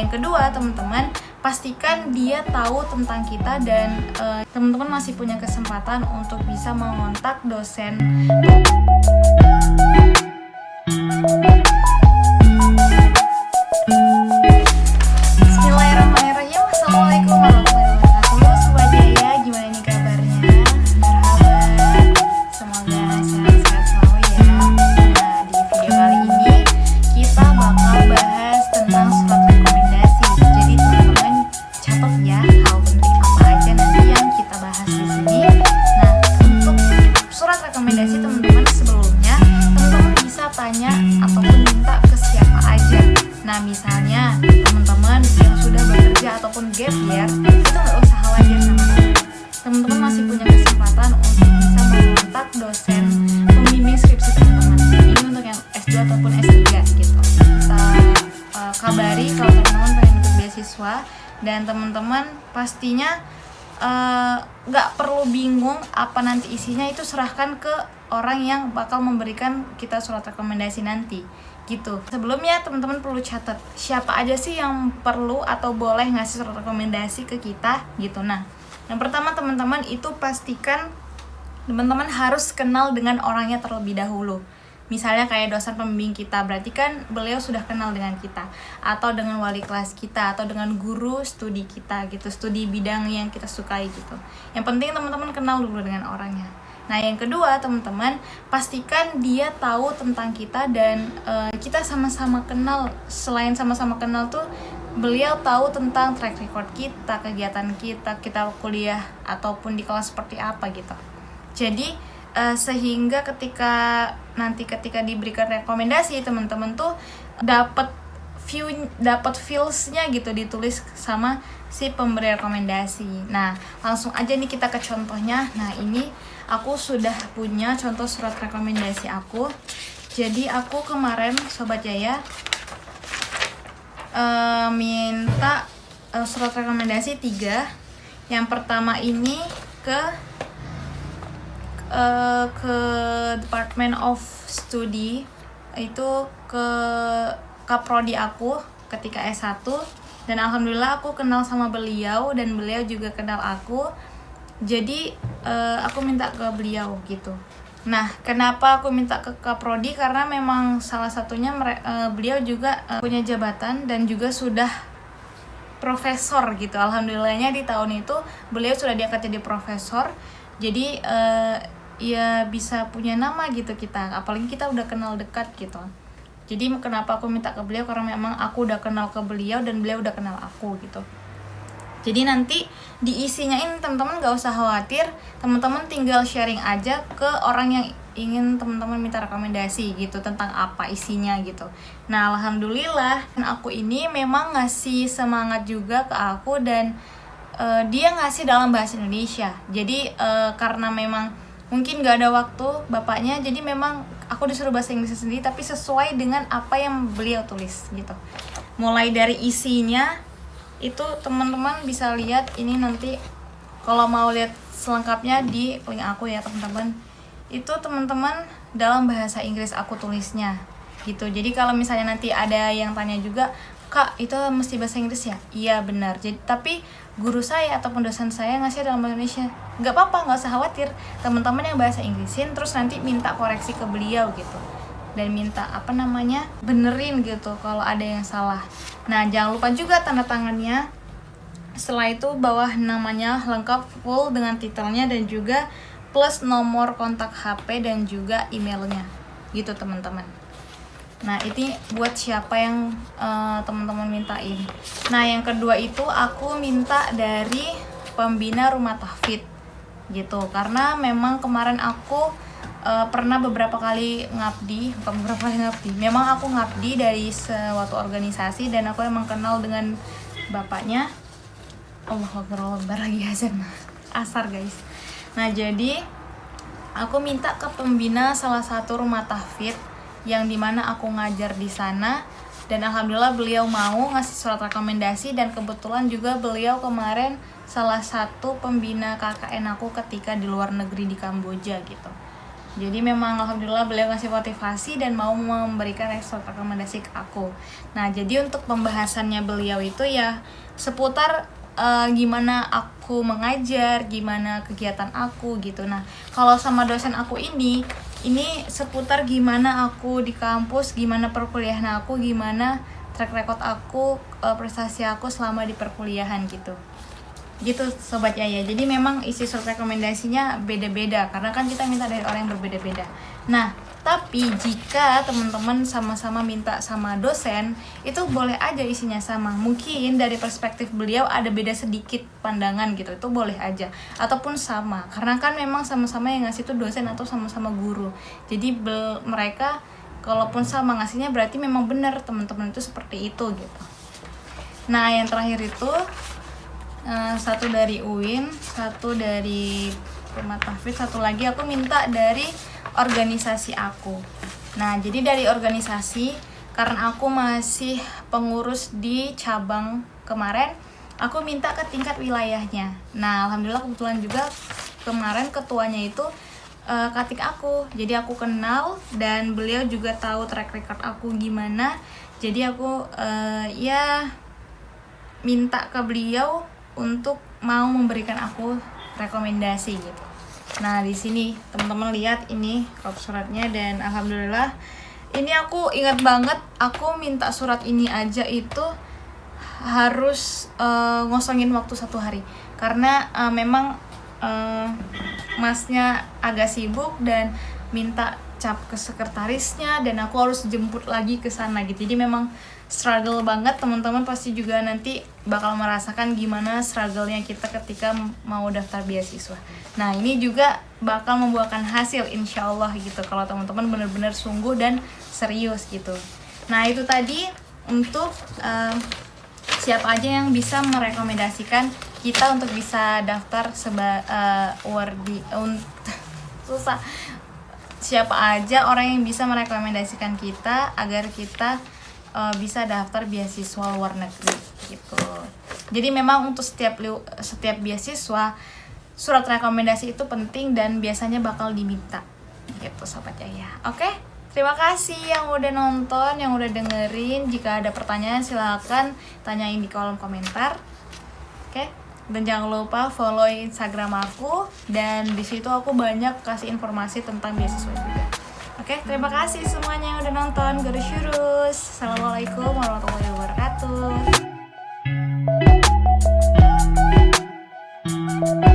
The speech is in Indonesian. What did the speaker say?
Yang kedua, teman-teman, pastikan dia tahu tentang kita dan teman-teman masih punya kesempatan untuk bisa mengontak dosen. Bismillahirrahmanirrahim. Assalamualaikum warahmatullahi wabarakatuh. Sobat Jaya, gimana nih kabarnya? Berhabat, semoga sehat-sehat selalu ya. Nah, di video kali ini kita bakal bahas tentang surat rekomendasi. Jadi teman-teman catat ya hal penting apa aja nanti yang kita bahas di sini. Nah, untuk surat rekomendasi teman-teman sebelumnya teman-teman bisa tanya ataupun minta ke siapa aja. Nah, misalnya teman-teman yang sudah bekerja ataupun gap year, itu nggak usah khawatir sama saya. Teman-teman masih punya kesempatan untuk bisa mengontak dosen pembimbing skripsi teman-teman. Ini untuk yang S2 ataupun S3 gitu. Kita kabari kalau teman-teman pengen ikut beasiswa, dan teman-teman pastinya nggak perlu bingung apa nanti isinya, itu serahkan ke orang yang bakal memberikan kita surat rekomendasi nanti gitu. Sebelumnya teman-teman perlu catat siapa aja sih yang perlu atau boleh ngasih surat rekomendasi ke kita gitu. Nah, yang pertama teman-teman itu pastikan teman-teman harus kenal dengan orangnya terlebih dahulu. Misalnya kayak dosen pembimbing kita, berarti kan beliau sudah kenal dengan kita, atau dengan wali kelas kita, atau dengan guru studi kita gitu, studi bidang yang kita sukai gitu. Yang penting teman-teman kenal dulu dengan orangnya. Nah, yang kedua teman-teman, pastikan dia tahu tentang kita dan kita sama-sama kenal. Selain sama-sama kenal tuh, beliau tahu tentang track record kita, kegiatan kita kuliah ataupun di kelas seperti apa gitu. Jadi sehingga ketika diberikan rekomendasi, teman-teman tuh dapat feelsnya gitu, ditulis sama si pemberi rekomendasi. Nah, langsung aja nih kita ke contohnya. Nah, ini aku sudah punya contoh surat rekomendasi aku. Jadi aku kemarin Sobat Jaya minta surat rekomendasi 3. Yang pertama ini ke Department of Study, itu ke kaprodi aku ketika S1, dan alhamdulillah aku kenal sama beliau dan beliau juga kenal aku. Jadi aku minta ke beliau gitu. Nah, kenapa aku minta ke kaprodi? Karena memang salah satunya beliau juga punya jabatan dan juga sudah profesor gitu. Alhamdulillahnya di tahun itu beliau sudah diangkat jadi profesor. Jadi ya bisa punya nama gitu kita, apalagi kita udah kenal dekat gitu. Jadi kenapa aku minta ke beliau, karena memang aku udah kenal ke beliau dan beliau udah kenal aku gitu. Jadi nanti diisinya ini teman-teman gak usah khawatir, teman-teman tinggal sharing aja ke orang yang ingin teman-teman minta rekomendasi gitu, tentang apa isinya gitu. Nah, alhamdulillah aku ini memang ngasih semangat juga ke aku, dan dia ngasih dalam bahasa Indonesia. Jadi karena memang mungkin gak ada waktu bapaknya, jadi memang aku disuruh bahasa Inggris sendiri, tapi sesuai dengan apa yang beliau tulis gitu. Mulai dari isinya itu teman-teman bisa lihat ini nanti, kalau mau lihat selengkapnya di link aku ya teman-teman. Itu teman-teman dalam bahasa Inggris aku tulisnya gitu. Jadi kalau misalnya nanti ada yang tanya juga, Kak, itu mesti bahasa Inggris ya? Iya benar. Jadi tapi guru saya ataupun dosen saya ngasih dalam bahasa Indonesia. Nggak apa-apa, nggak usah khawatir. Teman-teman yang bahasa Inggrisin terus nanti minta koreksi ke beliau gitu. Dan minta benerin gitu kalau ada yang salah. Nah, jangan lupa juga tanda tangannya. Setelah itu bawah namanya lengkap full dengan titelnya dan juga plus nomor kontak HP dan juga emailnya gitu teman-teman. Nah, ini buat siapa yang teman-teman mintain. Nah, yang kedua itu aku minta dari pembina rumah tahfidz gitu. Karena memang kemarin aku pernah beberapa kali ngabdi. Memang aku ngabdi dari suatu organisasi dan aku emang kenal dengan bapaknya. Allahu Akbar lagi azan. Asar, guys. Nah, jadi aku minta ke pembina salah satu rumah tahfidz yang dimana aku ngajar di sana, dan alhamdulillah beliau mau ngasih surat rekomendasi, dan kebetulan juga beliau kemarin salah satu pembina KKN aku ketika di luar negeri di Kamboja gitu. Jadi memang alhamdulillah beliau ngasih motivasi dan mau memberikan rekomendasi ke aku. Nah, jadi untuk pembahasannya beliau itu ya seputar gimana aku mengajar, gimana kegiatan aku gitu. Nah, kalau sama dosen aku ini seputar gimana aku di kampus, gimana perkuliahan aku, gimana track record aku, prestasi aku selama di perkuliahan gitu. Gitu Sobat Yaya. Jadi memang isi surat rekomendasinya beda-beda karena kan kita minta dari orang yang berbeda-beda. Nah, tapi jika teman-teman sama-sama minta sama dosen, itu boleh aja isinya sama. Mungkin dari perspektif beliau ada beda sedikit pandangan gitu, itu boleh aja. Ataupun sama, karena kan memang sama-sama yang ngasih itu dosen atau sama-sama guru. Jadi mereka kalaupun sama ngasihnya berarti memang benar teman-teman itu seperti itu gitu. Nah, yang terakhir itu satu dari UIN, satu dari Rumah Tahfidz, satu lagi aku minta dari organisasi aku. Nah, jadi dari organisasi, karena aku masih pengurus di cabang kemarin, aku minta ke tingkat wilayahnya. Nah, alhamdulillah kebetulan juga kemarin ketuanya itu katik aku. Jadi aku kenal dan beliau juga tahu track record aku gimana. Jadi aku ya minta ke beliau untuk mau memberikan aku rekomendasi gitu. Nah, di sini teman-teman lihat ini kop suratnya dan alhamdulillah ini aku ingat banget, aku minta surat ini aja itu harus ngosongin waktu 1 hari karena memang masnya agak sibuk dan minta cap ke sekretarisnya dan aku harus jemput lagi ke sana gitu. Jadi memang struggle banget, teman-teman pasti juga nanti bakal merasakan gimana struggle-nya kita ketika mau daftar beasiswa. Nah, ini juga bakal membuahkan hasil insya Allah gitu kalau teman-teman benar-benar sungguh dan serius gitu. Nah, itu tadi untuk siapa aja yang bisa merekomendasikan kita untuk bisa daftar susah. Siapa aja orang yang bisa merekomendasikan kita agar kita bisa daftar beasiswa luar negeri gitu. Jadi memang untuk setiap beasiswa surat rekomendasi itu penting dan biasanya bakal diminta gitu Sobat Yaya. Oke, terima kasih yang udah nonton, yang udah dengerin. Jika ada pertanyaan silahkan tanyain di kolom komentar. Oke, dan jangan lupa follow Instagram aku dan di situ aku banyak kasih informasi tentang beasiswa juga. Oke, terima kasih semuanya yang udah nonton. Görüşürüz. Assalamualaikum warahmatullahi wabarakatuh.